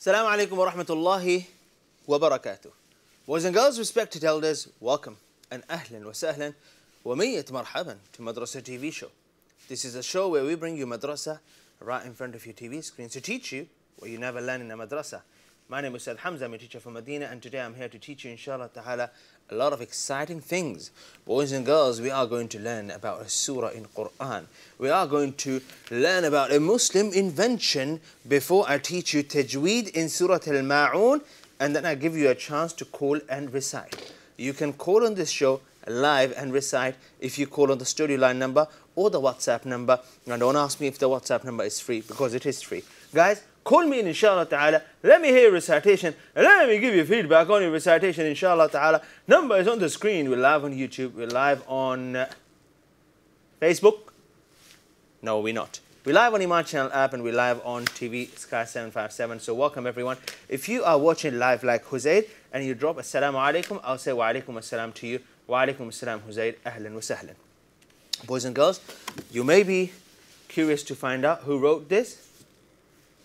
Assalamu alaikum wa rahmatullahi wa barakatuh. Boys and girls, respected elders, welcome and ahlan wa sahlan wa mayyat marhaban to Madrasa TV show. This is a show where we bring you madrasa right in front of your TV screen to teach you what you never learn in a madrasa. My name is Ustaz Hamza, I'm a teacher from Medina, and today I'm here to teach you, inshallah ta'ala, a lot of exciting things. Boys and girls, we are going to learn about a surah in Quran. We are going to learn about a Muslim invention before I teach you tajweed in Surah Al-Ma'un, and then I give you a chance to call and recite. You can call on this show live and recite if you call on the studio line number or the WhatsApp number. And don't ask me if the WhatsApp number is free, because it is free. Guys, call me in, inshallah ta'ala. Let me hear your recitation and let me give you feedback on your recitation, inshallah ta'ala. Number is on the screen. We're live on YouTube. We're live on Facebook. No, we're not. We're live on Eman Channel app, and we're live on TV Sky 757. So welcome everyone. If you are watching live like Huzaid and you drop assalamu alaikum, I'll say wa alaikum assalam to you. Wa alaikum assalam Huzaid, ahlan wa sahlan. Boys and girls, you may be curious to find out who wrote this.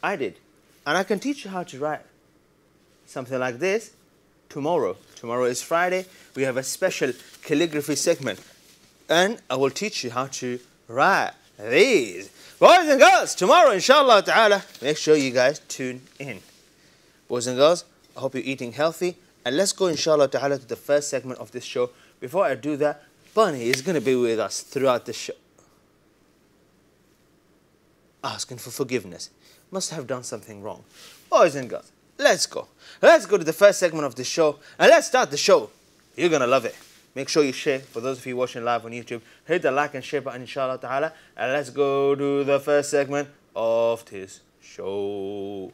I did. And I can teach you how to write something like this tomorrow. Tomorrow is Friday. We have a special calligraphy segment. And I will teach you how to write these. Boys and girls, tomorrow, inshallah ta'ala, make sure you guys tune in. Boys and girls, I hope you're eating healthy. And let's go, inshallah ta'ala, to the first segment of this show. Before I do that, Bunny is going to be with us throughout the show. Asking for forgiveness. Must have done something wrong. Boys and girls, let's go. Let's go to the first segment of the show. And let's start the show. You're going to love it. Make sure you share. For those of you watching live on YouTube, hit the like and share button, inshallah ta'ala. And let's go to the first segment of this show.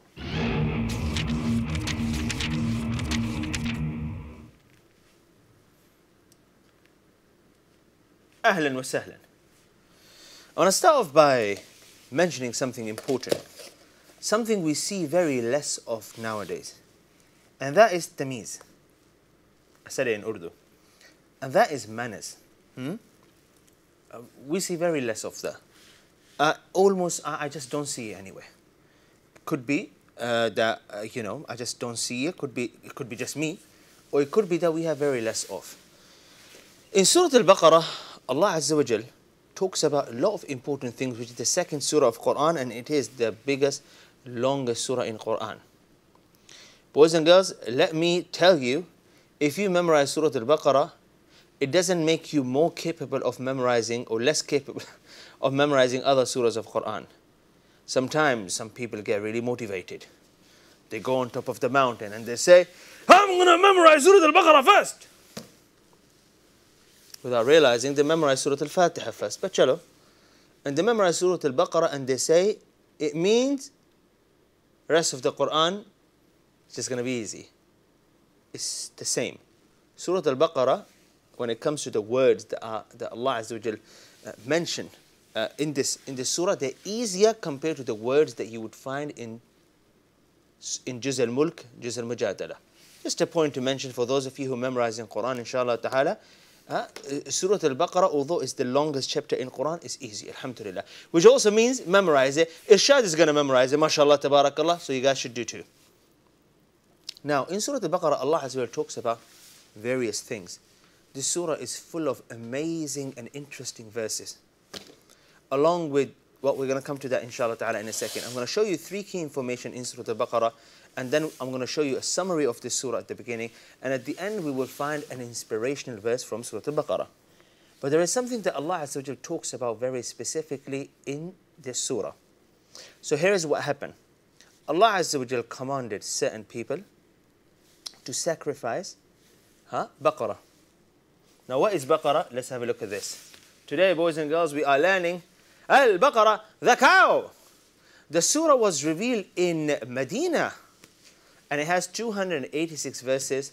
Ahlan wa sahlan. I want to start off by mentioning something important. Something we see very less of nowadays. And that is tamiz. I said it in Urdu. And that is manners. We see very less of that. I just don't see it anywhere. Could be that, I just don't see it. It could be just me. Or it could be that we have very less of. In Surah Al-Baqarah, Allah Azza wa Jal talks about a lot of important things, which is the second surah of Quran, and it is the biggest, longest surah in Quran. Boys and girls, let me tell you, if you memorize Surah Al-Baqarah, it doesn't make you more capable of memorizing or less capable of memorizing other surahs of Quran. Sometimes some people get really motivated. They go on top of the mountain and they say, I'm going to memorize Surah Al-Baqarah first. Without realizing they memorize Surah Al-Fatiha first. But chalo. And they memorize Surah Al-Baqarah and they say, it means the rest of the Quran is just going to be easy. It's the same. Surah Al-Baqarah, when it comes to the words that Allah Azza wa Jal mentioned in this surah, they're easier compared to the words that you would find in Juz al-Mulk, Juz al-Mujadala. Just a point to mention for those of you who memorize in Quran, inshallah ta'ala. Surah Al-Baqarah, although it's the longest chapter in Quran, is easy, alhamdulillah. Which also means memorize it. Irshad is going to memorize it, mashallah, tabarakallah, so you guys should do too. Now, in Surah Al-Baqarah, Allah Azza wa Jal talks about various things. This surah is full of amazing and interesting verses. Along with what we're going to come to that, inshallah ta'ala, in a second. I'm going to show you 3 key information in Surah Al-Baqarah, and then I'm going to show you a summary of this surah at the beginning, and at the end we will find an inspirational verse from Surah Al-Baqarah. But there is something that Allah Azza wa Jal talks about very specifically in this surah. So here is what happened. Allah Azza wa Jal commanded certain people to sacrifice Baqarah. Now what is Baqarah? Let's have a look at this. Today, boys and girls, we are learning Al-Baqarah, the cow. The surah was revealed in Medina. And it has 286 verses.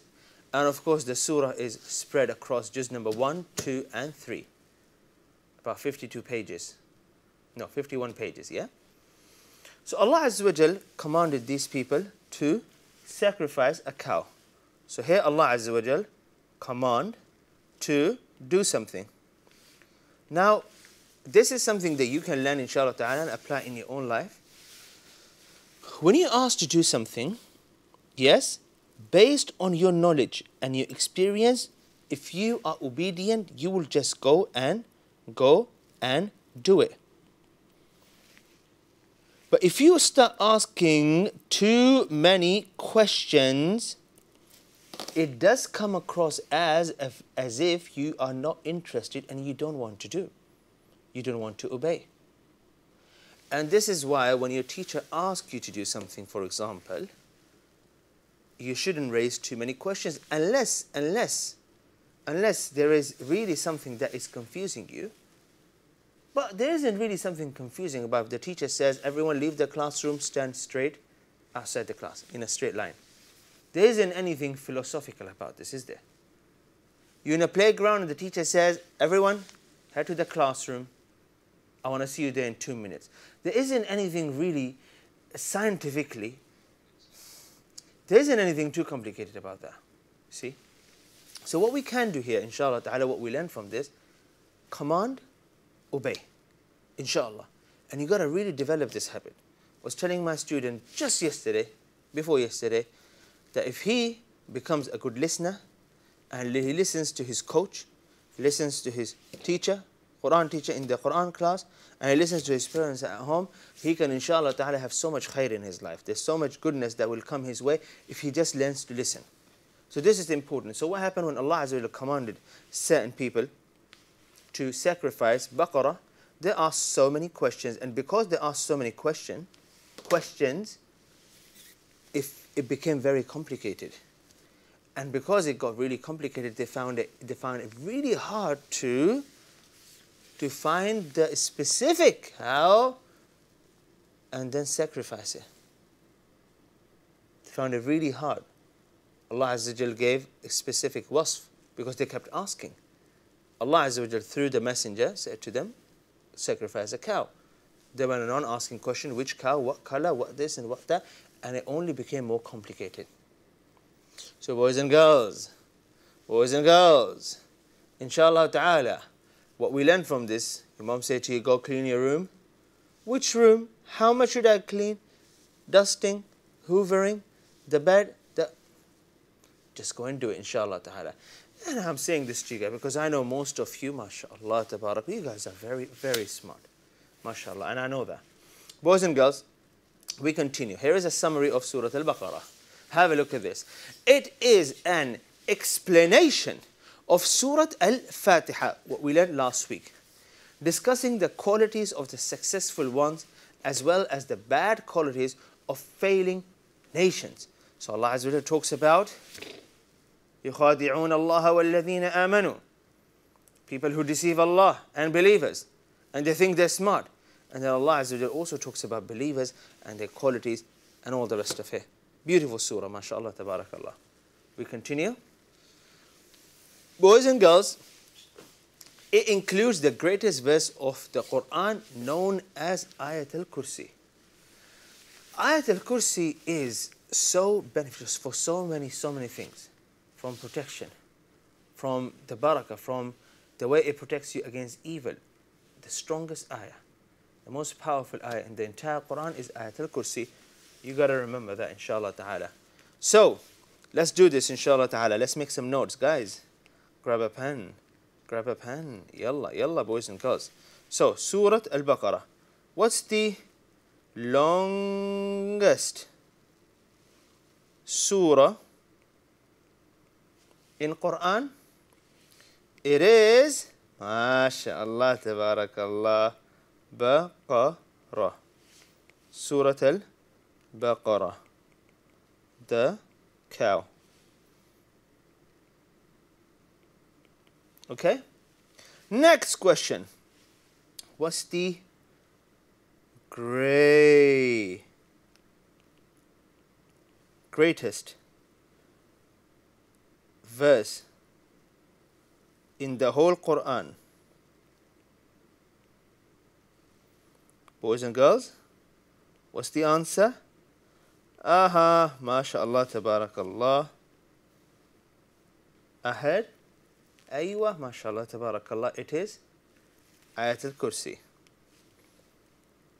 And of course, the surah is spread across juz number 1, 2, and 3. About 52 pages. No, 51 pages, yeah? So Allah Azza wa Jal commanded these people to sacrifice a cow. So here Allah Azza wa Jal command to do something. Now, this is something that you can learn inshallah ta'ala and apply in your own life. When you're asked to do something, yes, based on your knowledge and your experience, if you are obedient, you will just go and do it. But if you start asking too many questions, it does come across as if you are not interested and you don't want to do. You don't want to obey. And this is why when your teacher asks you to do something, for example, you shouldn't raise too many questions unless there is really something that is confusing you. But there isn't really something confusing about if the teacher says, everyone leave the classroom, stand straight outside the class in a straight line. There isn't anything philosophical about this, is there? You're in a playground and the teacher says, everyone head to the classroom. I want to see you there in 2 minutes. There isn't anything really scientifically, there isn't anything too complicated about that. See? So what we can do here, inshallah ta'ala, what we learn from this, command, obey, inshallah. And you got to really develop this habit. I was telling my student just yesterday, before yesterday, that if he becomes a good listener and he listens to his coach, listens to his teacher, Quran teacher in the Quran class, and he listens to his parents at home, he can inshallah ta'ala have so much khair in his life. There's so much goodness that will come his way if he just learns to listen. So this is important. So what happened when Allah Azza wa Jalla commanded certain people to sacrifice Baqarah? They asked so many questions, and because they asked so many questions, it became very complicated. And because it got really complicated, they found it really hard to find the specific how and then sacrifice it. They found it really hard. Allah Azza wa Jal gave a specific wasf because they kept asking. Allah Azza wa Jal through the messenger said to them, sacrifice a cow. They went on asking questions, which cow, what color, what this and what that, and it only became more complicated. So boys and girls, inshallah ta'ala, what we learn from this, your mom said to you, go clean your room. Which room? How much should I clean? Dusting, hoovering, the bed, just go and do it, inshallah ta'ala. And I'm saying this to you guys because I know most of you, mashallah, tabarak, you guys are very, very smart, mashallah, and I know that. Boys and girls, we continue. Here is a summary of Surah Al-Baqarah. Have a look at this. It is an explanation of Surah Al-Fatiha, what we learned last week, discussing the qualities of the successful ones as well as the bad qualities of failing nations. So Allah Azza wa Jalla talks about يُخَادِعُونَ اللَّهَ وَالَّذِينَ آمَنُوا, people who deceive Allah and believers, and they think they're smart. And then Allah Azza wa Jalla also talks about believers and their qualities and all the rest of it. Beautiful surah, mashallah, tabarakallah. We continue. Boys and girls, it includes the greatest verse of the Quran known as Ayat al-Kursi. Ayat al-Kursi is so beneficial for so many things. From protection, from the barakah, from the way it protects you against evil. The strongest ayah, the most powerful ayah in the entire Quran is Ayat al-Kursi. You got to remember that, inshallah ta'ala. So, let's do this, inshallah ta'ala. Let's make some notes. Guys, grab a pen. Yalla, yalla, boys and girls. So, Surah Al-Baqarah. What's the longest surah in Quran? It is, mashallah, tabarakallah, Baqarah. Surah Al-Baqarah. The cow. Okay? Next question. What's the greatest verse in the whole Quran? Boys and girls, what's the answer? Aha, mashallah, tabarakallah. Ahead. Aywa, mashallah, tabarakallah. It is Ayat al-Kursi.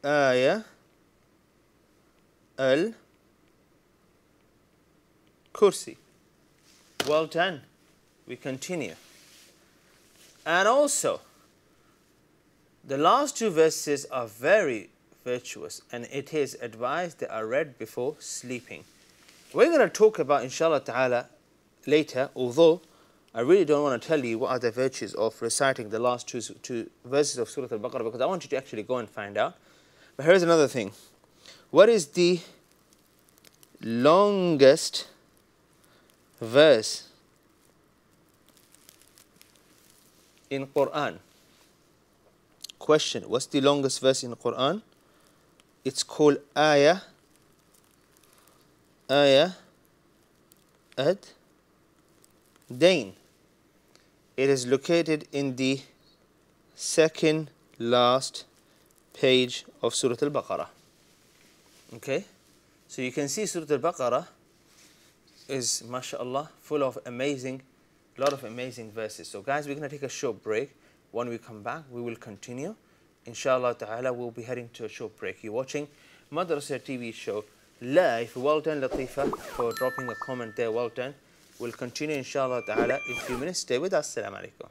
Ayah al-Kursi. Well done. We continue. And also, the last two verses are very virtuous, and it is advised they are read before sleeping. We're going to talk about, inshallah ta'ala, later, although I really don't want to tell you what are the virtues of reciting the last two verses of Surah Al-Baqarah, because I want you to actually go and find out. But here's another thing. What is the longest verse in Quran? Question, what's the longest verse in the Quran? It's called Ayah ad-Dain. It is located in the second last page of Surah Al-Baqarah. Okay? So you can see Surah Al-Baqarah is, mashallah, full of amazing, lot of amazing verses. So guys, we're going to take a short break. When we come back, we will continue. Inshallah ta'ala, we'll be heading to a short break. You're watching Madrasa TV show live. Well done, Latifa, for dropping a comment there. Well done. We'll continue, inshallah ta'ala, in a few minutes. Stay with us. Assalamu alaikum.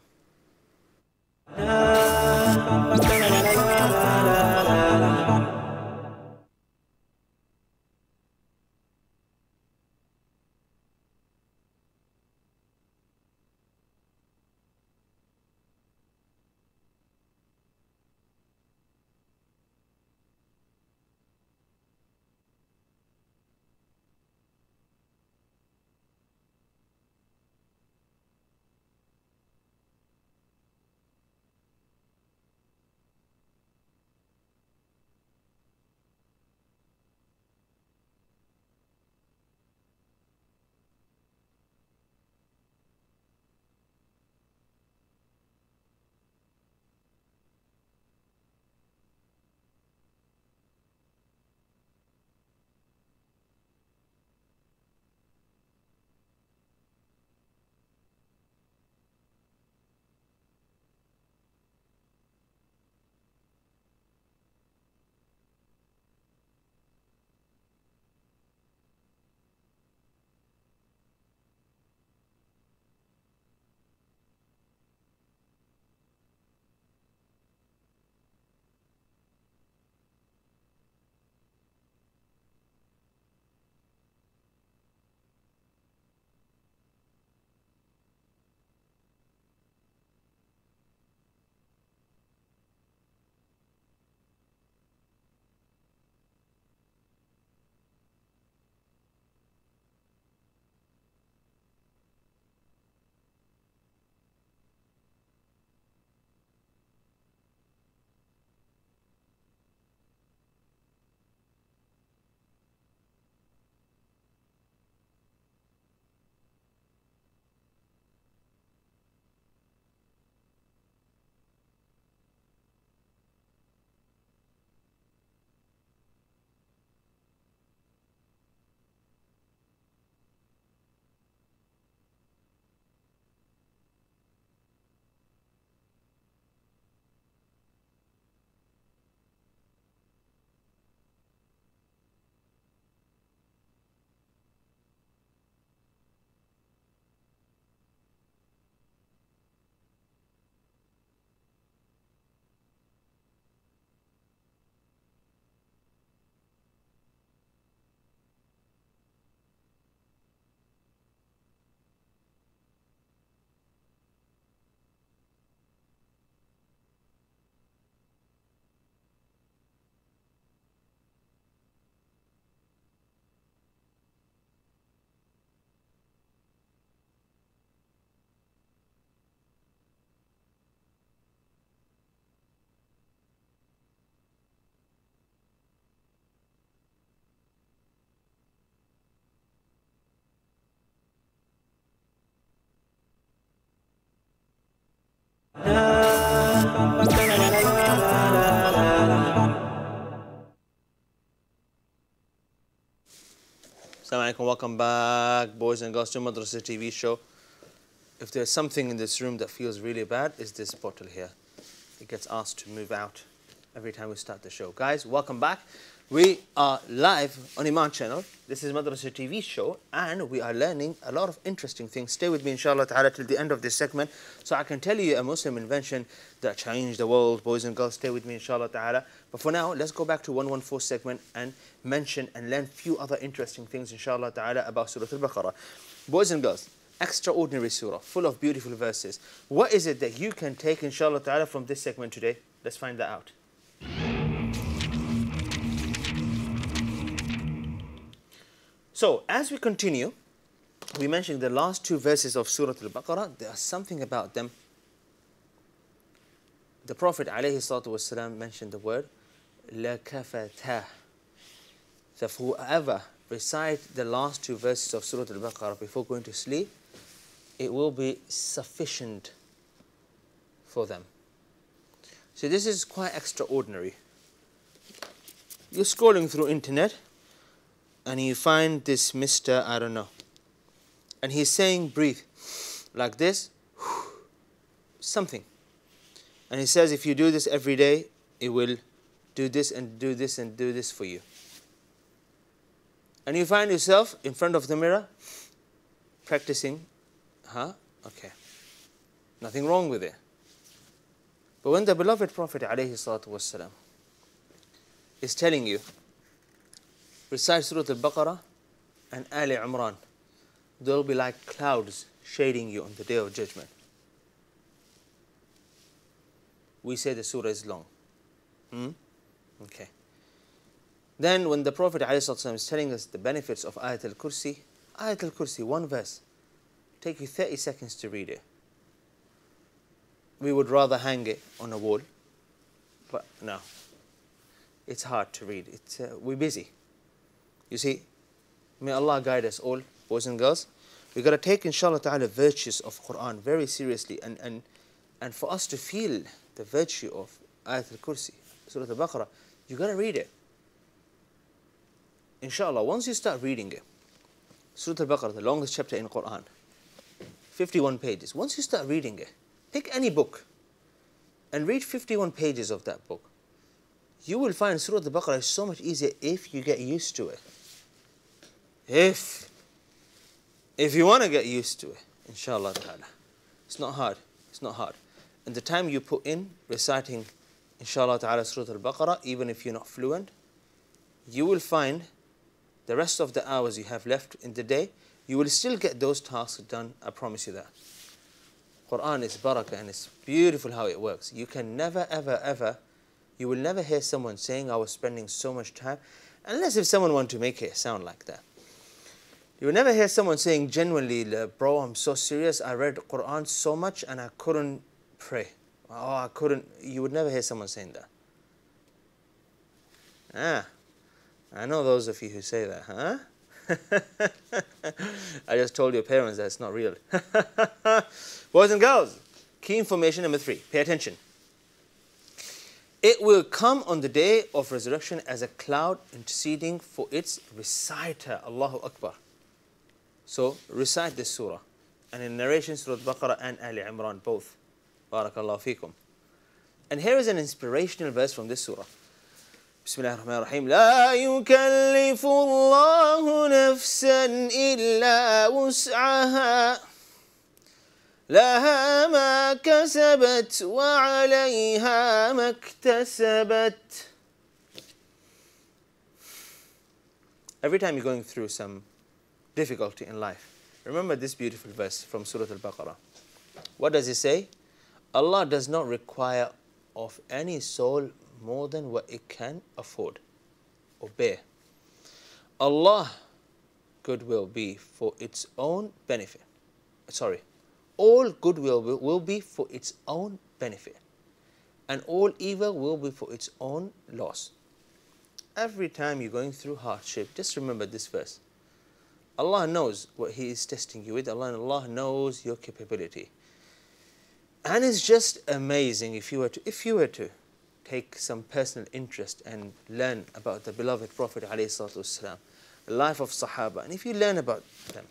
Assalamu alaikum, welcome back, boys and girls, to Madrasa TV show. If there's something in this room that feels really bad, is this bottle here. It gets asked to move out every time we start the show. Guys, welcome back. We are live on Eman Channel. This is Madrasa TV show, and we are learning a lot of interesting things. Stay with me, inshallah ta'ala, till the end of this segment, so I can tell you a Muslim invention that changed the world. Boys and girls, stay with me, inshallah ta'ala. But for now, let's go back to 114 segment and mention and learn a few other interesting things, inshallah ta'ala, about Surah Al-Baqarah. Boys and girls, extraordinary surah, full of beautiful verses. What is it that you can take, inshallah ta'ala, from this segment today? Let's find that out. So, as we continue, we mentioned the last two verses of Surah Al-Baqarah. There is something about them. The Prophet ﷺ mentioned the word لَكَفَتَهُ. So whoever recite the last two verses of Surah Al-Baqarah before going to sleep, it will be sufficient for them. So this is quite extraordinary. You're scrolling through internet and you find this Mr. I don't know, and he's saying breathe like this, something, and he says if you do this every day, it will do this and do this and do this for you. And you find yourself in front of the mirror practicing. Okay, nothing wrong with it. But when the beloved Prophet ﷺ is telling you, recite Surah Al-Baqarah and Ali Imran, there will be like clouds shading you on the Day of Judgment. We say the surah is long. Okay. Then when the Prophet ﷺ is telling us the benefits of Ayat al-Kursi, one verse, take you 30 seconds to read it. We would rather hang it on a wall, but no, it's hard to read. We're busy. You see, may Allah guide us all, boys and girls. We've got to take, inshallah ta'ala, virtues of Quran very seriously, and for us to feel the virtue of Ayat al-Kursi, Surah Al-Baqarah, you've got to read it. Inshallah, once you start reading it, Surah Al-Baqarah, the longest chapter in Quran, 51 pages. Once you start reading it, pick any book and read 51 pages of that book. You will find Surah Al-Baqarah is so much easier if you get used to it. If you want to get used to it, inshallah ta'ala. It's not hard. It's not hard. And the time you put in reciting, inshallah ta'ala, Surah Al-Baqarah, even if you're not fluent, you will find the rest of the hours you have left in the day, you will still get those tasks done. I promise you that. Quran is barakah, and it's beautiful how it works. You can never, ever, ever, you will never hear someone saying, I was spending so much time, unless if someone wants to make it sound like that. You will never hear someone saying genuinely, bro, I'm so serious, I read Quran so much and I couldn't pray. Oh, I couldn't. You would never hear someone saying that. I know those of you who say that, huh? I just told your parents that it's not real. Boys and girls, key information number 3. Pay attention. It will come on the day of resurrection as a cloud interceding for its reciter. Allahu Akbar. So recite this surah. And in narration, Surah Al-Baqarah and Ali Imran, both. Barakallahu feekum. And here is an inspirational verse from this surah. Bismillah ar-Rahman ar-Rahim. لا يكلف الله نفسا إلا وسعها لها ما كسبت وعليها ما اكتسبت. Every time you're going through some difficulty in life, remember this beautiful verse from Surah Al-Baqarah. What does it say? Allah does not require of any soul more than what it can afford or bear. Allah good will be for its own benefit. All good will be for its own benefit, and all evil will be for its own loss. Every time you're going through hardship, just remember this verse. Allah knows what He is testing you with. Allah knows your capability. And it's just amazing if you were to take some personal interest and learn about the beloved Prophet ﷺ, the life of Sahaba, and if you learn about them,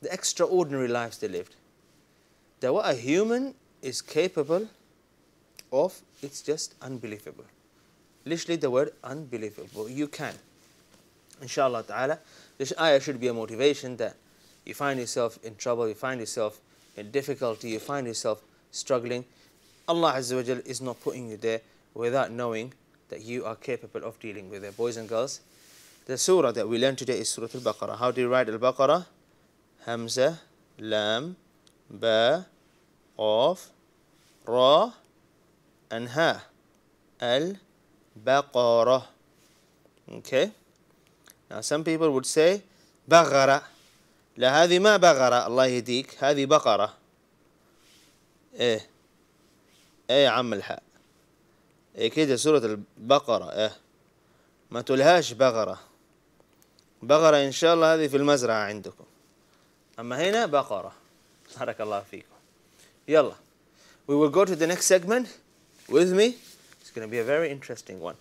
the extraordinary lives they lived, that what a human is capable of, it's just unbelievable. Literally the word unbelievable. You can. Inshallah ta'ala, this ayah should be a motivation that you find yourself in trouble, you find yourself in difficulty, you find yourself struggling. Allah Azza wa Jal is not putting you there without knowing that you are capable of dealing with it. Boys and girls, the surah that we learned today is Surah Al-Baqarah. How do you write Al-Baqarah? Hamza, Lam, Ba, Qaf, Ra, and Ha. Al-Baqarah. Okay? Now some people would say, Baghara. لا هذه ما بغرة الله يهديك هذه بقرة. إيه يا عم الحق إيه كده سورة البقرة إيه ما تقولهاش بغرة. بغرة إن شاء الله هذه في المزرعة عندكم، أما هنا بقرة. بارك الله فيكم. يلا, we will go to the next segment with me. It's going to be a very interesting one.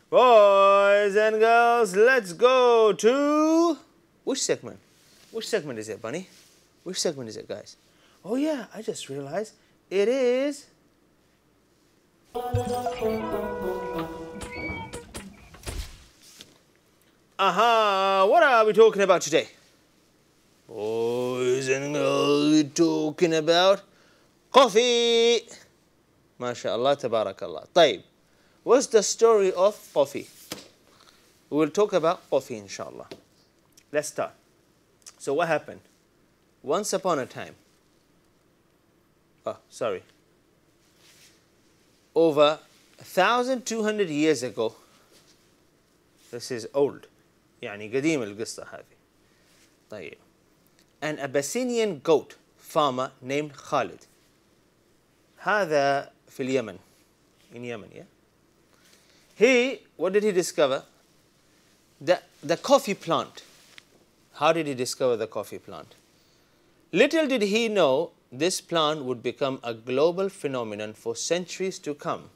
Boys and girls, let's go to which segment? Which segment is it, Bunny? Which segment is it, guys? Oh yeah, I just realized it is aha, what are we talking about today? Boys and girls, we're talking about coffee. MashaAllah, tabarakallah. طيب, what's the story of coffee? We will talk about coffee, inshallah. Let's start. So what happened? Once upon a time, over 1,200 years ago, this is old, يعني قديم القصة هذه. طيب. An Abyssinian goat farmer named Khalid. هذا في اليمن. In Yemen, yeah? What did he discover? The coffee plant. How did he discover the coffee plant? Little did he know this plant would become a global phenomenon for centuries to come.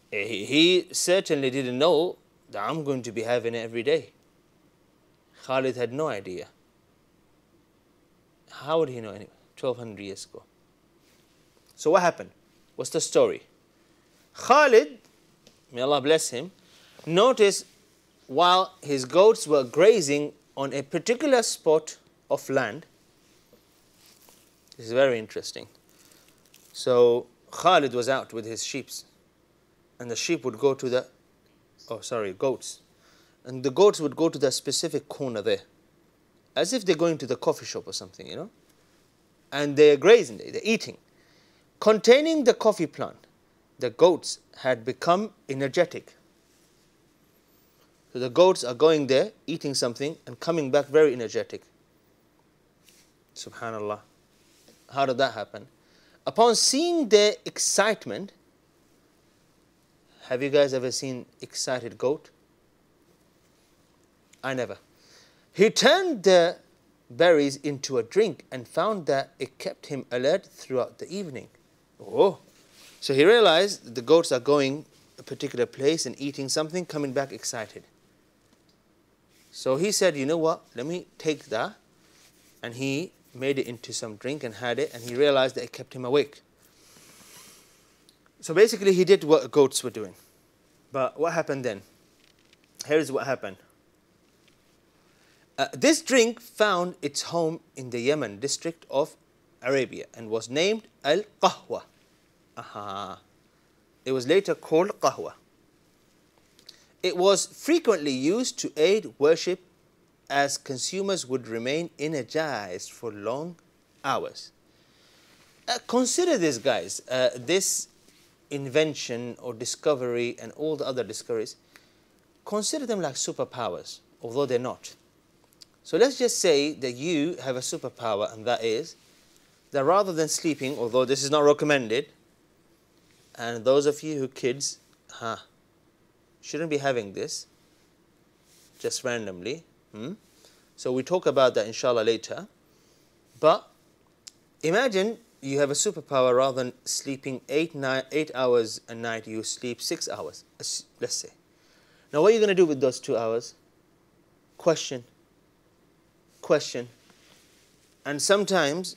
He certainly didn't know that I'm going to be having it every day. Khalid had no idea. How would he know anyway? 1,200 years ago. So what happened? What's the story? Khalid, may Allah bless him, noticed while his goats were grazing on a particular spot of land. This is very interesting. So Khalid was out with his sheep, and the sheep would go to goats. And the goats would go to that specific corner there, as if they're going to the coffee shop or something, you know. And they're grazing, they're eating. Containing the coffee plant, the goats had become energetic. So the goats are going there, eating something, and coming back very energetic. Subhanallah. How did that happen? Upon seeing their excitement, have you guys ever seen excited goat? I never. He turned the berries into a drink and found that it kept him alert throughout the evening. Oh, so he realized the goats are going a particular place and eating something, coming back excited. So he said, you know what, let me take that. And he made it into some drink and had it, and he realized that it kept him awake. So basically he did what goats were doing. But what happened then? Here's what happened. This drink found its home in the Yemen district of Arabia and was named Al-Qahwa. It was later called Qahwa. It was frequently used to aid worship as consumers would remain energized for long hours. Consider this, guys, this invention or discovery and all the other discoveries, consider them like superpowers, although they're not. So let's just say that you have a superpower, and that is that rather than sleeping, although this is not recommended, and those of you who kids, shouldn't be having this just randomly. So we talk about that inshallah later. But imagine you have a superpower, rather than sleeping 8 hours a night, you sleep 6 hours, let's say. Now what are you going to do with those 2 hours? question. And sometimes,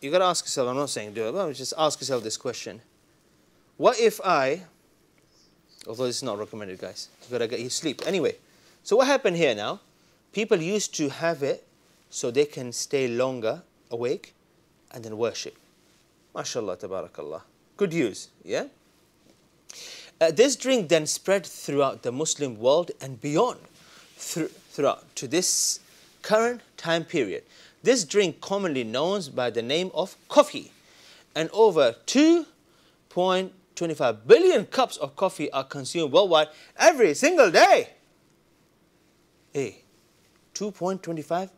you got to ask yourself, I'm not saying do it, but just ask yourself this question. What if I, although this is not recommended, guys, you got to get your sleep. Anyway, so what happened here now? People used to have it so they can stay longer awake and then worship. MashaAllah, tabarakallah. Good use, yeah? This drink then spread throughout the Muslim world and beyond, throughout to this current time period. This drink commonly known by the name of coffee, and over 2.25 billion cups of coffee are consumed worldwide every single day. Hey, 2.25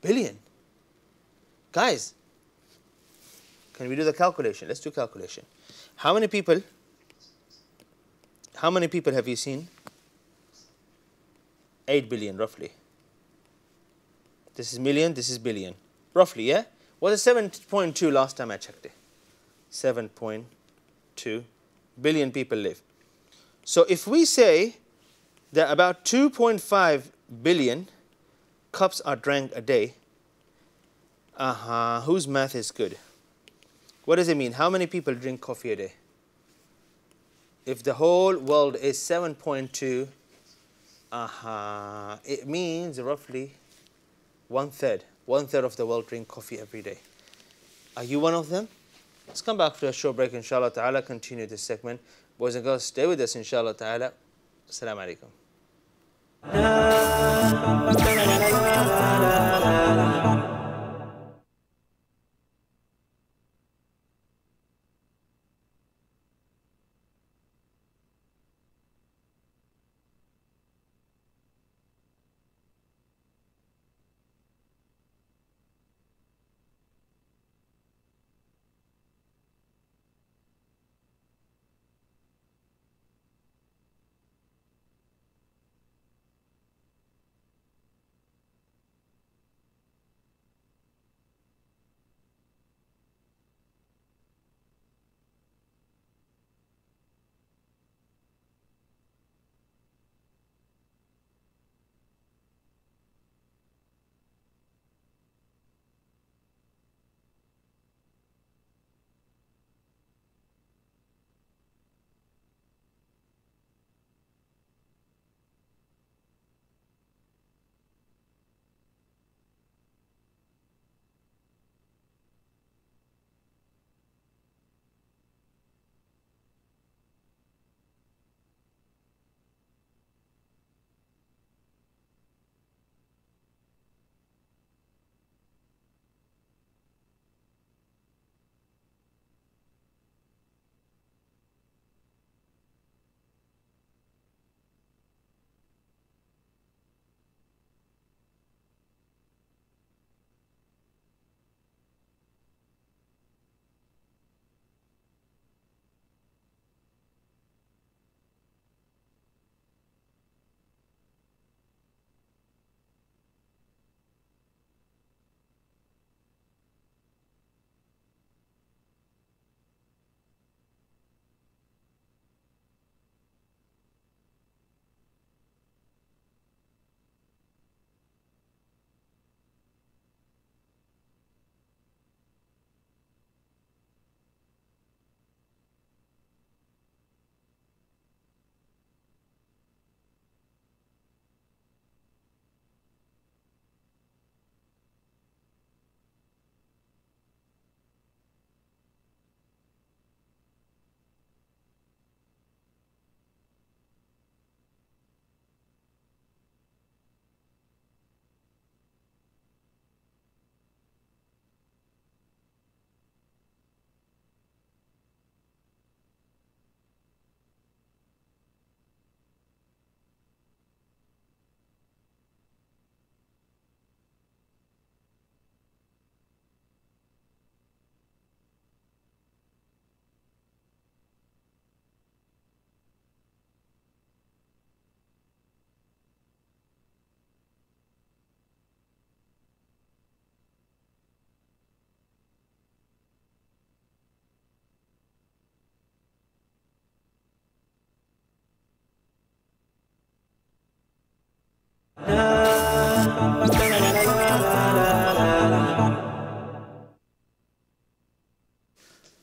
billion. Guys, can we do the calculation? Let's do calculation. How many people have you seen? 8 billion, roughly. This is million, this is billion. Roughly, yeah? Was it 7.2 last time I checked it? 7.2 billion people live. So if we say that about 2.5 billion cups are drank a day, whose math is good? What does it mean? How many people drink coffee a day? If the whole world is 7.2, it means roughly one-third of the world drink coffee every day. Are you one of them? Let's come back to a short break, inshallah ta'ala, continue this segment. Boys and girls, stay with us, inshallah ta'ala. Assalamu alaikum.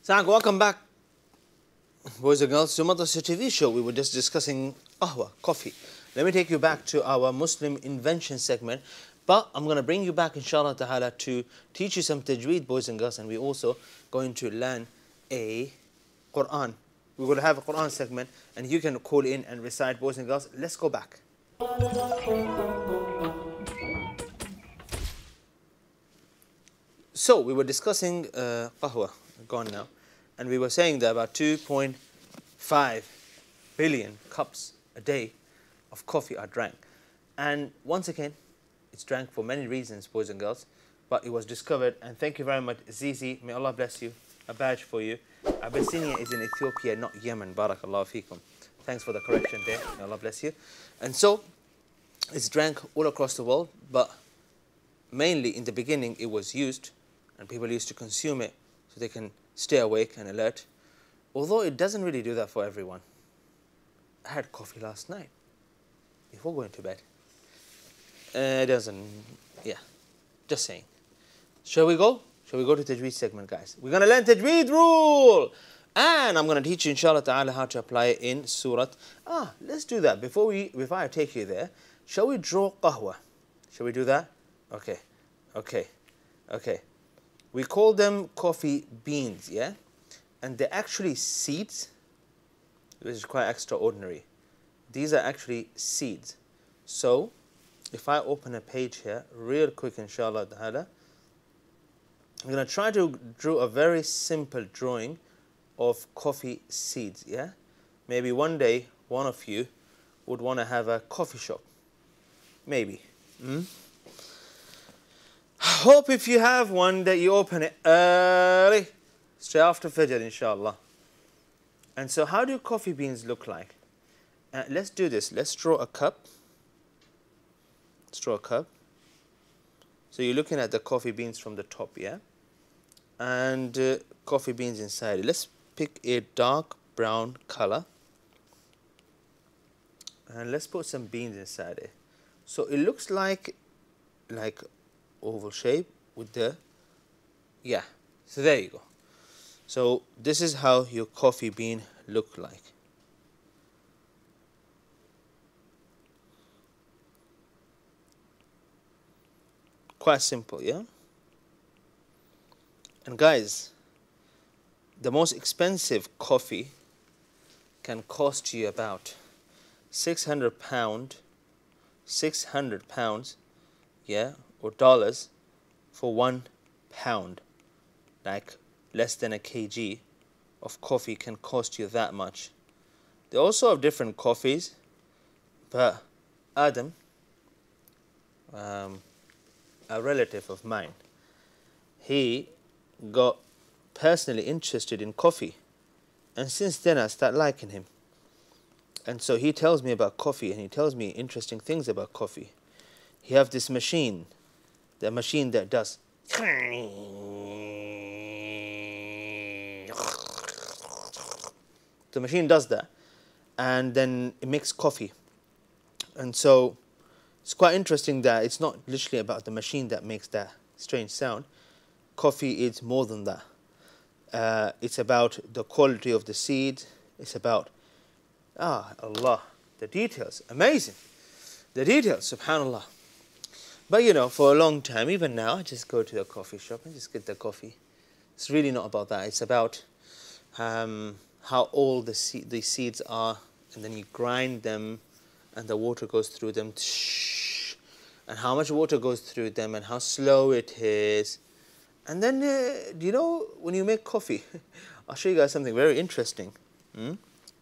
Welcome back, boys and girls, to Madrasa TV show. We were just discussing qahwa, coffee. Let me take you back to our Muslim invention segment. But I'm going to bring you back, inshallah ta'ala, to teach you some tajweed, boys and girls. And we're also going to learn a Quran. We're going to have a Quran segment. And you can call in and recite, boys and girls. Let's go back. So, we were discussing qahwa, gone now. And we were saying that about 2.5 billion cups a day of coffee are drank. And once again, it's drank for many reasons, boys and girls. But it was discovered, and thank you very much, Zizi. May Allah bless you. A badge for you. Abyssinia is in Ethiopia, not Yemen. Barakallahu feekum. Thanks for the correction there. May Allah bless you. And so, it's drank all across the world, but mainly in the beginning it was used, and people used to consume it so they can stay awake and alert. Although it doesn't really do that for everyone. I had coffee last night before going to bed. It doesn't, yeah, just saying. Shall we go? Shall we go to Tajweed segment, guys? We're going to learn Tajweed rule. And I'm going to teach you, inshallah ta'ala, how to apply it in Surat. Let's do that. Before I take you there, shall we draw qahwa? Shall we do that? Okay. We call them coffee beans, yeah? And they're actually seeds, which is quite extraordinary. These are actually seeds. So, if I open a page here, real quick, inshallah ta'ala, I'm going to try to draw a very simple drawing of coffee seeds, yeah? Maybe one day, one of you would want to have a coffee shop. Maybe. Hope if you have one that you open it early, straight after Fajr, inshallah. And so how do coffee beans look like? Let's do this. Let's draw a cup. Let's draw a cup. So you're looking at the coffee beans from the top, yeah? And coffee beans inside it. Let's pick a dark brown color. And let's put some beans inside it. So it looks like oval shape with the, yeah. So there you go. So this is how your coffee bean look like. Quite simple, yeah? And guys, the most expensive coffee can cost you about 600 pounds, yeah, or dollars for 1 pound. Like less than a kg of coffee can cost you that much. They also have different coffees, but Adam, a relative of mine, he got personally interested in coffee, and since then I started liking him. And so he tells me about coffee, and he tells me interesting things about coffee. He have this machine, the machine that does the machine does that, and then it makes coffee. And so it's quite interesting that it's not literally about the machine that makes that strange sound. Coffee is more than that. It's about the quality of the seed. It's about, Allah, the details, amazing. The details, subhanallah. But you know, for a long time, even now, I just go to a coffee shop and just get the coffee. It's really not about that. It's about how old the seeds are, and then you grind them, and the water goes through them, and how much water goes through them, and how slow it is. And then, do you know, when you make coffee, I'll show you guys something very interesting.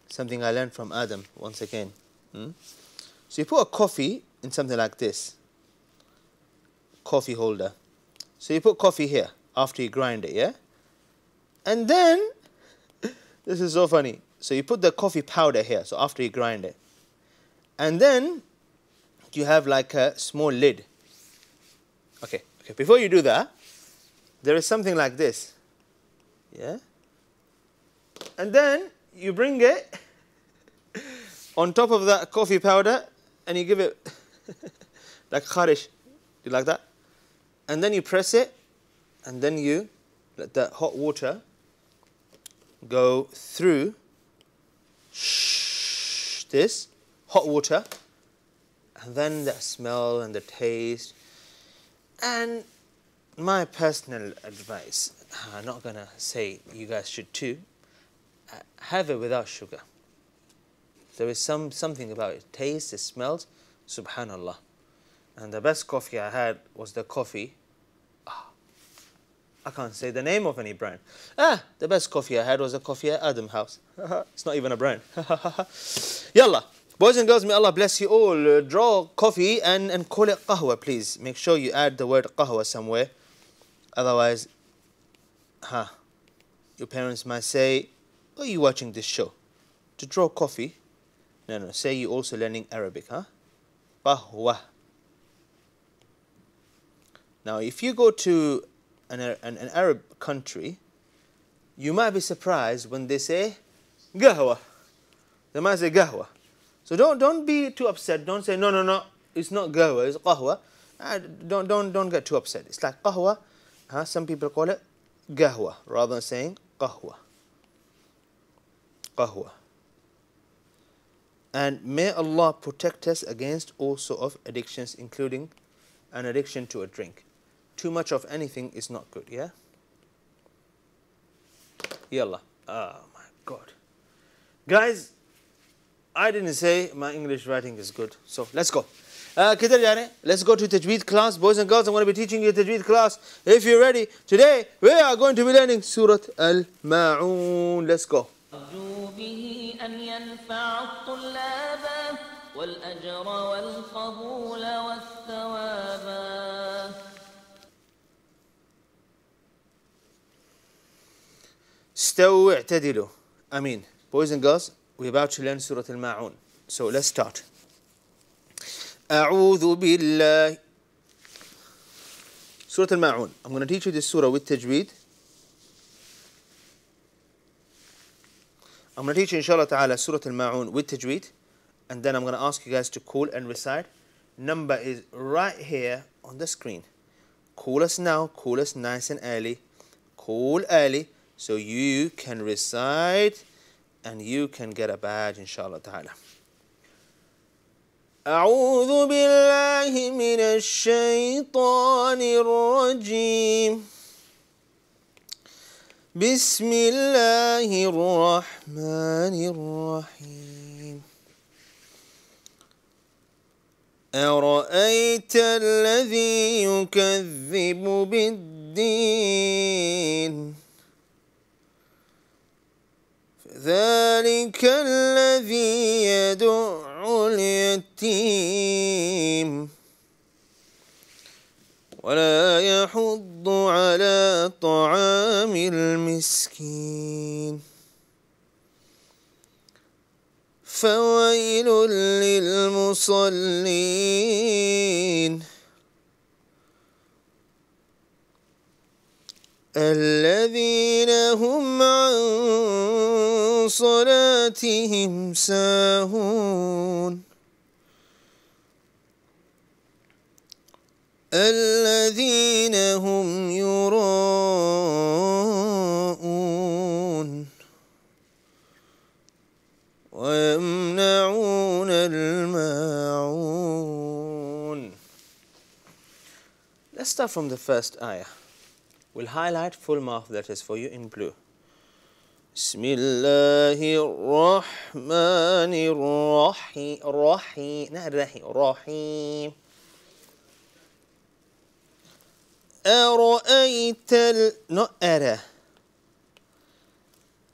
Something I learned from Adam, once again. So you put a coffee in something like this. Coffee holder. So you put coffee here after you grind it, yeah? And then, this is so funny. So you put the coffee powder here, so after you grind it. And then, you have like a small lid. Okay, before you do that, there is something like this. Yeah? And then, you bring it on top of that coffee powder, and you give it like kharish. You like that? And then you press it, and then you let the hot water go through this hot water, and then the smell and the taste. And my personal advice, I'm not gonna say you guys should too, have it without sugar. There is something about it. Taste, it smells, subhanallah. And the best coffee I had was the coffee. I can't say the name of any brand. The best coffee I had was a coffee at Adam House. It's not even a brand. Yalla. Boys and girls, may Allah bless you all. Draw coffee and call it qahwa, please. Make sure you add the word qahwa somewhere. Otherwise, your parents might say, "Why are you watching this show? To draw coffee?" No, say you're also learning Arabic, Qahwa. Now, if you go to an Arab country, you might be surprised when they say qahwa. They might say qahwa. So don't be too upset. Don't say no. It's not qahwa. It's qahwa. Don't get too upset. It's like qahwa. Some people call it qahwa rather than saying qahwa. Qahwa. And may Allah protect us against all sort of addictions, including an addiction to a drink. Too much of anything is not good, yeah? Yalla. Oh my God. Guys, I didn't say my English writing is good. So let's go. Let's go to Tajweed class. Boys and girls, I'm going to be teaching you Tajweed class. If you're ready, today we are going to be learning Surah Al-Ma'un. Let's go. أن ينفع الطلاب والأجر والقبول والثواب. استووا اعتدلوا. Ameen. Boys and girls, we're about to learn Surah Al-Ma'un. So let's start. أعوذ بالله. Surah Al-Ma'un. I'm going to teach you this surah with Tajweed. I'm going to teach you, inshallah ta'ala, Surah Al-Ma'un with Tajweed. And then I'm going to ask you guys to call and recite. Number is right here on the screen. Call us now. Call us nice and early. Call early so you can recite and you can get a badge, inshallah ta'ala. أعوذ بالله من الشيطان الرجيم. بسم الله الرحمن الرحيم. أرأيت الذي يكذب بالدين فذلك الذي يدع اليتيم ولا يحض على طعام المسكين فويل للمصلين الذين هم عن صلاتهم ساهون الذين هم يراءون ويمنعون الماعون. Let's start from the first ayah. We'll highlight full mouth letters for you in blue. بسم الله الرحمن الرحيم. أرأيت not أرى.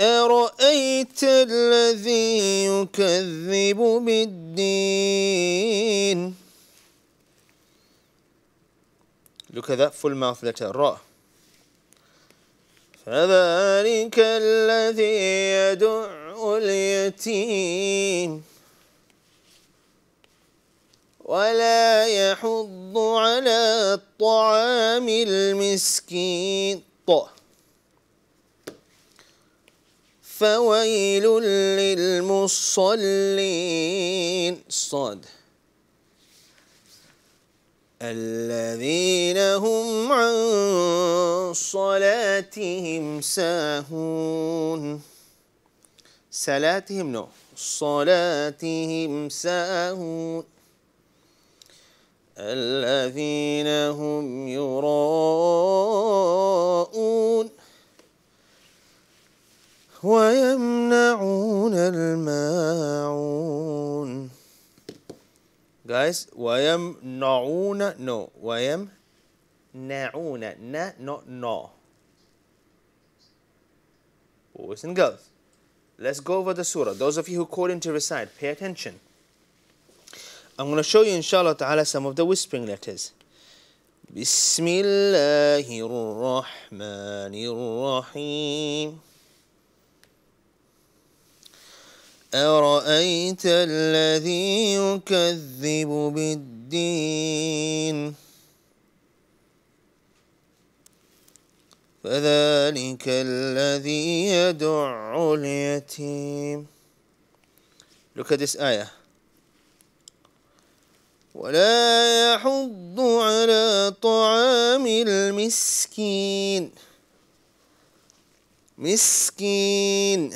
أرأيت الذي يكذب بالدين. Look at that full mouth letter را. فذلك الذي يدع اليتيم ولا يحض على طعام المسكين فويل للمصلين صاد الذين هم عن صلاتهم ساهون صلاتهم no صلاتهم ساهون الذين هم يراءون ويمنعون الماعون. Guys, ويمنعون no ويمنعون na not no. Boys and girls, let's go over the surah. Those of you who call in to recite, pay attention. I'm going to show you inshallah ta'ala some of the whispering letters. بسم الله الرحمن الرحيم أرأيت الذي يكذب بالدين فذلك الذي يدع اليتيم. Look at this ayah. ولا يحض على طعام المسكين مسكين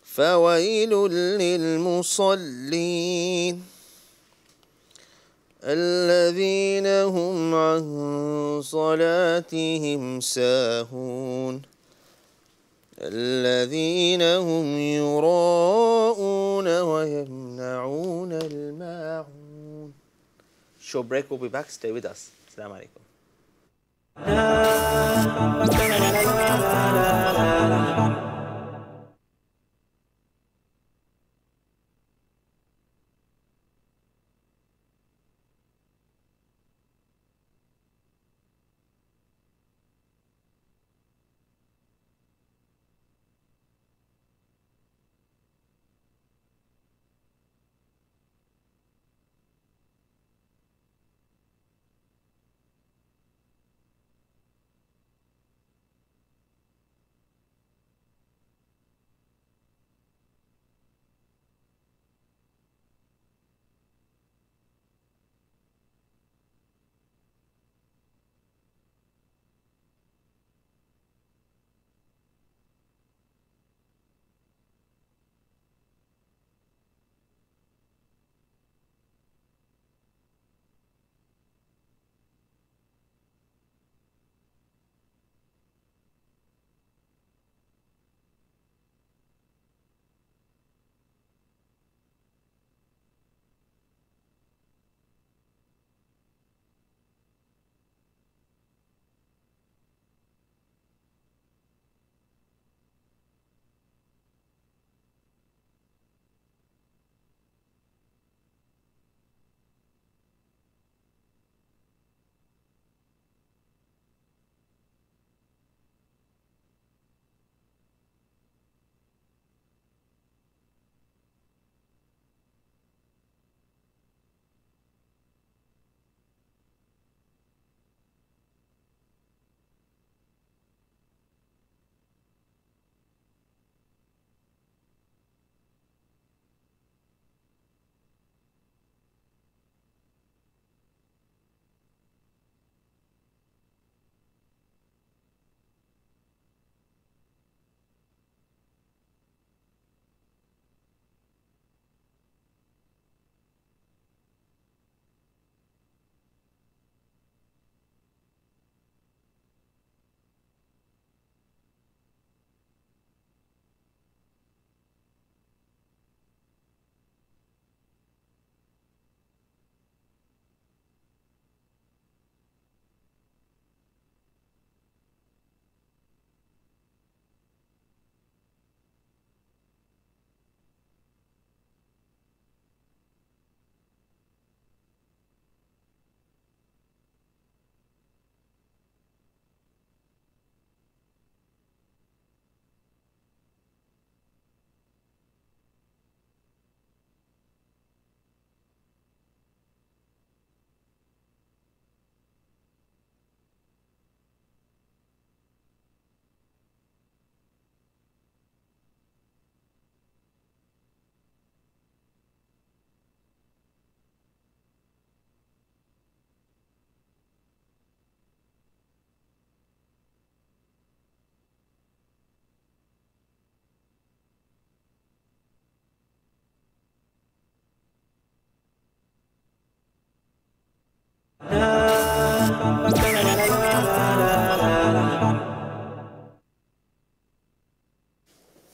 فويل للمصلين الذين هم عن صلاتهم ساهون الذين هم يراءون ويمنعون الماعون. Short break, we'll be back. Stay with us. Assalamu alaikum.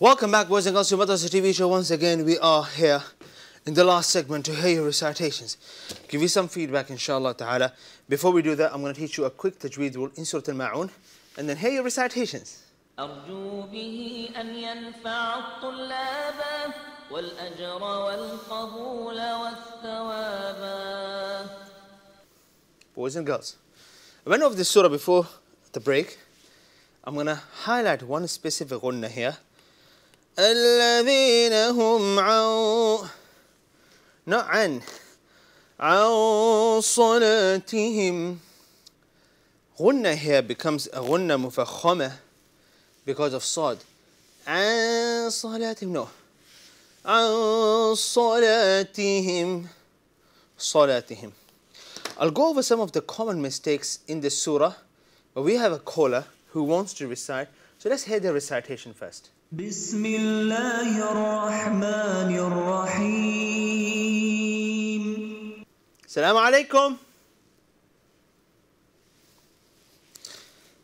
Welcome back, boys and girls, to Madrasa TV show. Once again, we are here in the last segment to hear your recitations. Give you some feedback, inshallah ta'ala. Before we do that, I'm going to teach you a quick tajweed rule in Surah Al-Ma'un, and then hear your recitations. أرجو به أن ينفع الطلاب والأجر والقبول والثواب. Boys and girls, I went over this surah before the break. I'm going to highlight one specific ghunna here. الذين هم عن not عن صلاتهم. Ghunna here becomes a ghunna مفخمة because of صاد. عن صلاتهم, no. عن صلاتهم. I'll go over some of the common mistakes in this surah, but we have a caller who wants to recite, so let's hear the recitation first. بسم الله الرحمن الرحيم. السلام عليكم.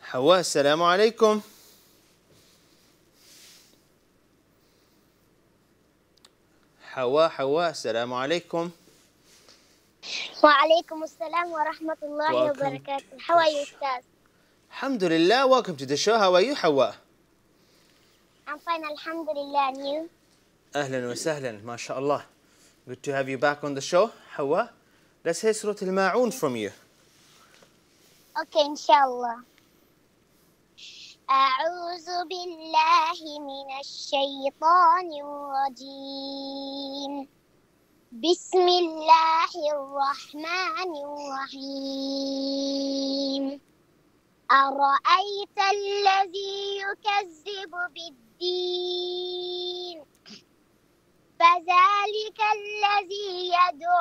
حواء السلام عليكم. حواء السلام عليكم. وعليكم السلام ورحمة الله وبركاته. How are you, Ustaz? Alhamdulillah, welcome to the show. How are you, Hawa? I'm fine, Alhamdulillah, and you? Ahlan wa sahlan, mashallah. Good to have you back on the show, Hawa. Let's hear Surah Al-Ma'un from you. Okay, inshallah. أعوذ بالله من الشيطان الرجيم. بسم الله الرحمن الرحيم. أرأيت الذي يكذب بالدين فذلك الذي يدع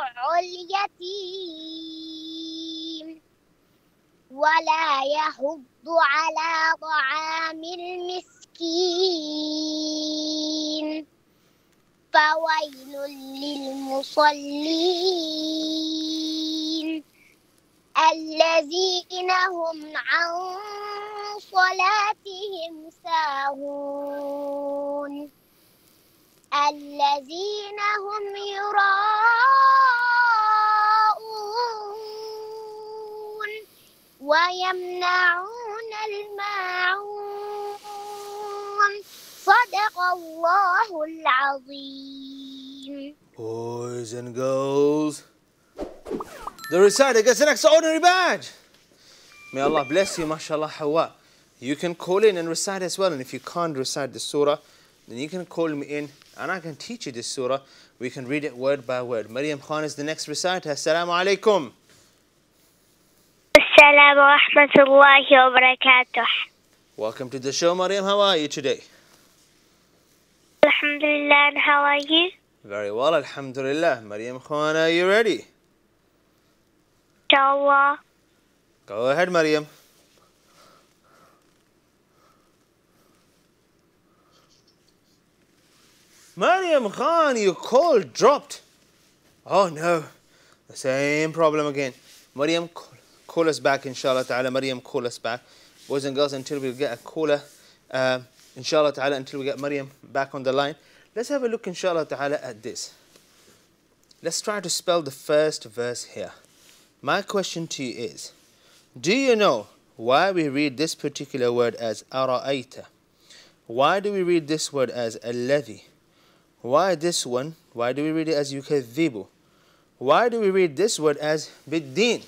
اليتيم ولا يحض على طعام المسكين فويل للمصلين الذين هم عن صلاتهم ساهون الذين هم يراءون ويمنعون الماعون صدق الله العظيم. Boys and girls, the reciter gets an extraordinary badge. May Allah bless you, mashallah, Hawa. You can call in and recite as well. And if you can't recite the surah, then you can call me in and I can teach you this surah. We can read it word by word. Maryam Khan is the next reciter. Assalamu alaikum. Assalamu wa rahmatullahi wa barakatuh. Welcome to the show, Maryam. How are you today? Alhamdulillah, and how are you? Very well, alhamdulillah. Maryam Khan, are you ready? Inshallah. Go ahead, Maryam. Maryam Khan, your call dropped. Oh no, the same problem again. Maryam, call us back, inshallah ta'ala. Maryam, call us back. Boys and girls, until we get a caller, inshallah ta'ala, until we get Maryam back on the line, let's have a look, inshallah ta'ala, at this. Let's try to spell the first verse here. My question to you is, do you know why we read this particular word as ara'ayta? Why do we read this word as alladhi? Why this one? Why do we read it as yukadhibu? Why do we read this word as biddin?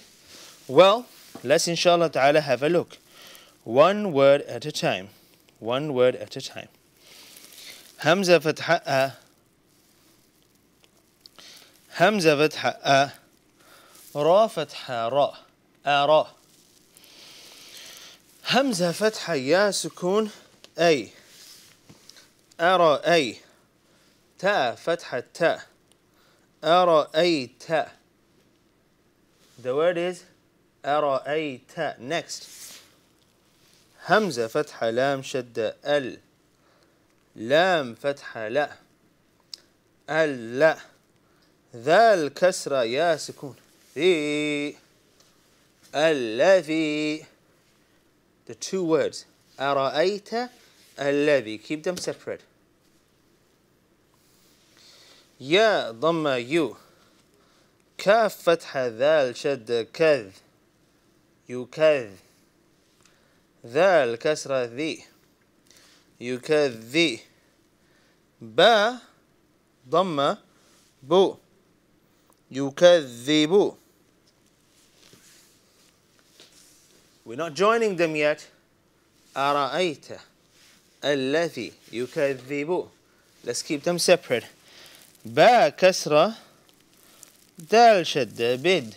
Well, let's inshallah ta'ala have a look. One word at a time. One word at a time. Hamza fatha a. Hamza fatha a. Ra fatha ra. Ara. Hamza fatha ya sukun ay. Ara ay. Ta fatha ta. أرأيت. The word is أرأيت. Next. همزة فتحة لام شدة ال. لام فتحة لا. لا. ذال كسرة يا سكون. ذي. الذي. The two words. أرأيت الذي. Keep them separate. يا ضمة يو. كاف فتحة ذال شد كذ يكذ. ذال كسرة ذي يكذي. با ضمة بو يكذب. We're not joining them yet. أرأيت الذي يكذب. Let's keep them separate. با كسرة دال شد بد.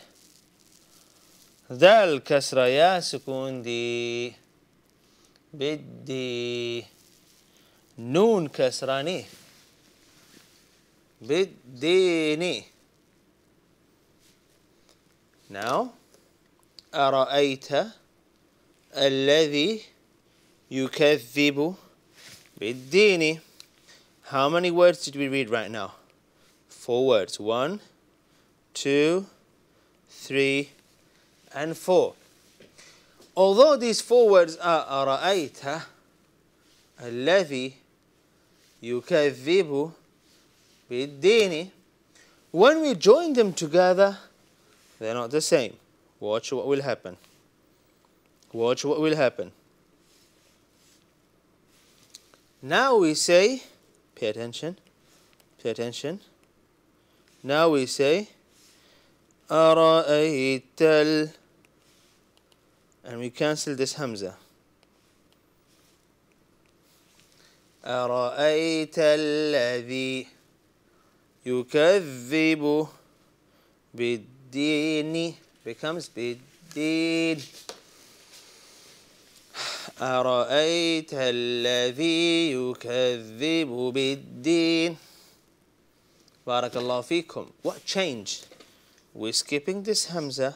دال كسرة يا سكون دي بدي. نون كسراني بديني. Now أرأيت الذي يكذب بالدين. How many words did we read right now? 4 words. 1, 2, 3, and 4. Although these 4 words are أرأيت الذي يكذب بالدين, when we join them together, they're not the same. Watch what will happen. Watch what will happen. Now we say, pay attention, pay attention. Now we say, أرأيت and we cancel this Hamza. أرأيت الذي يكذب بالدين becomes بالدين. أرأيت الذي يكذب بالدين. بارك الله فيكم. What changed? We're skipping this Hamza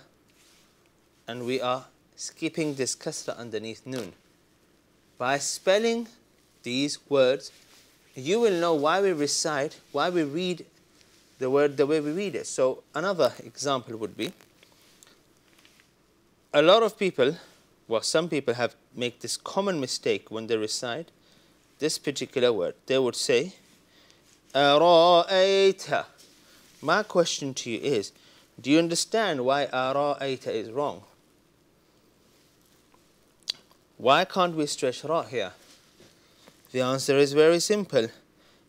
and we are skipping this kasra underneath noon. By spelling these words, you will know why we recite, why we read the word the way we read it. So another example would be, a lot of people, well, some people make this common mistake when they recite this particular word. They would say, أرأيت. My question to you is, do you understand why أرأيت is wrong? Why can't we stretch ra here? The answer is very simple.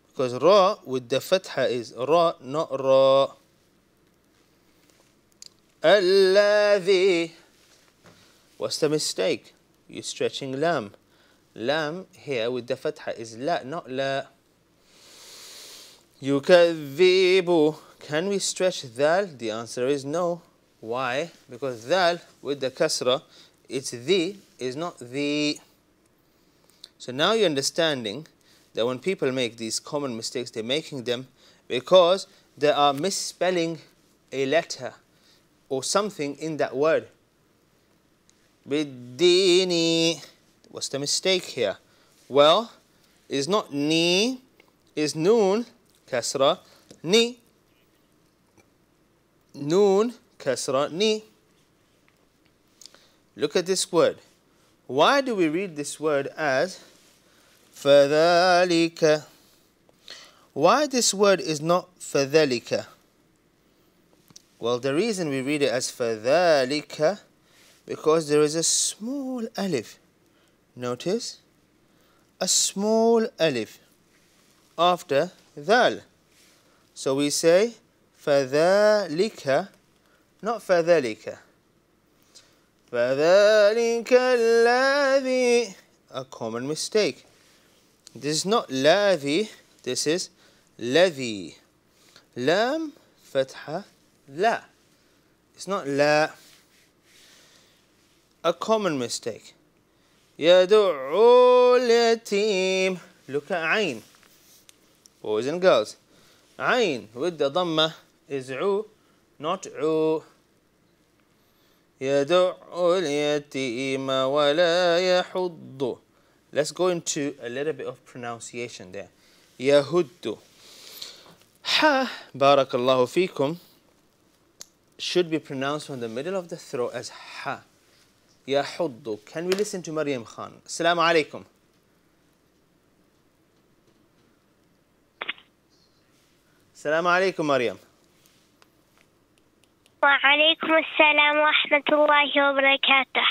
Because ra with the fatha is ra, not ra. الذي. What's the mistake? You're stretching lam. Lam here with the fatha is la, not la. يكذب. Can we stretch dhal? The answer is no. Why? Because dhal with the kasra, it's the, is not the. So now you're understanding that when people make these common mistakes, they're making them because they are misspelling a letter or something in that word. Biddini. What's the mistake here? Well, it's not ni, it's noon, kasra, ni. Noon, kasra, ni. Look at this word. Why do we read this word as فَذَلِكَ? Why this word is not فَذَلِكَ? Well, the reason we read it as فَذَلِكَ, because there is a small alif. Notice? A small alif after dhal. So we say فَذَلِكَ, not فَذَلِكَ. فَذَلِكَ الَّذِي. A common mistake. This is not ladhi, this is ladhi. Lam, fatha, la. It's not la. A common mistake. يَدُعُّ الْيَتِيمِ. Look at ayn. Boys and girls. Ayn with the dhamma is u, not u. يَدُعُّ الْيَتِيمَ وَلَا يَحُضُّ. Let's go into a little bit of pronunciation there. يَهُدُّ. Ha, barakallahu fikum, should be pronounced from the middle of the throat as ha. يَحُضُّ. Can we listen to Maryam Khan? Assalamu alaikum. Assalamu alaikum, Maryam. وعليكم السلام ورحمة الله وبركاته.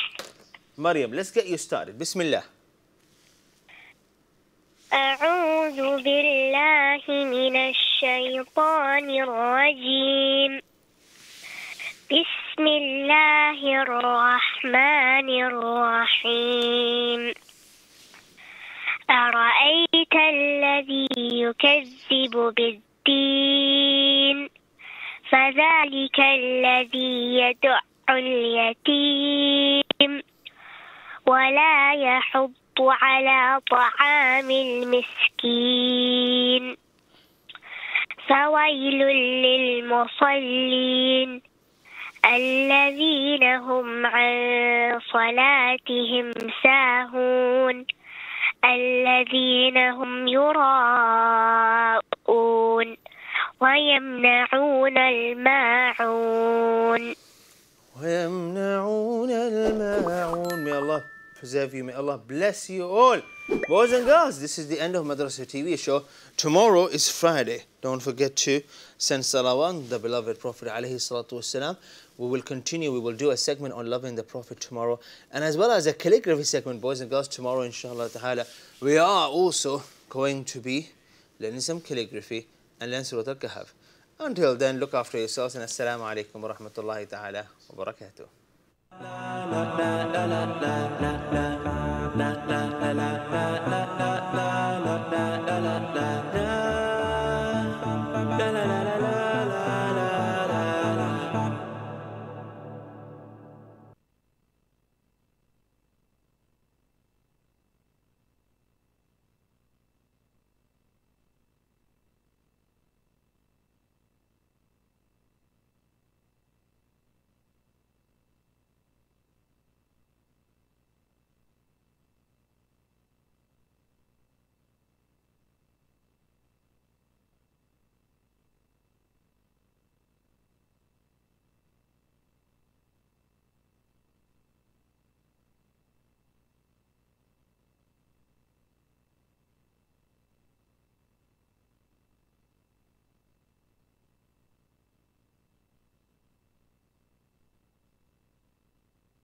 Maryam, let's get you started. Bismillah. أعوذ بالله من الشيطان الرجيم. بسم الله الرحمن الرحيم. أرأيت الذي يكذب بالدين فذلك الذي يدع اليتيم ولا يحض على طعام المسكين فويل للمصلين الذين هم عن صلاتهم ساهون الذين هم يراءون ويمنعون الماعون. ويمنعون الماعون. May Allah preserve you. May Allah bless you all. Boys and girls, this is the end of Madrasa TV show. Tomorrow is Friday. Don't forget to send salawat on the beloved Prophet alayhi salatu wasalam. We will continue. We will do a segment on loving the Prophet tomorrow. And as well as a calligraphy segment, boys and girls, tomorrow inshallah ta'ala. We are also going to be learning some calligraphy and learn Surah Al-Kahf. Until then, look after yourselves and Assalamu alaikum wa rahmatullahi ta'ala wa barakatuh. La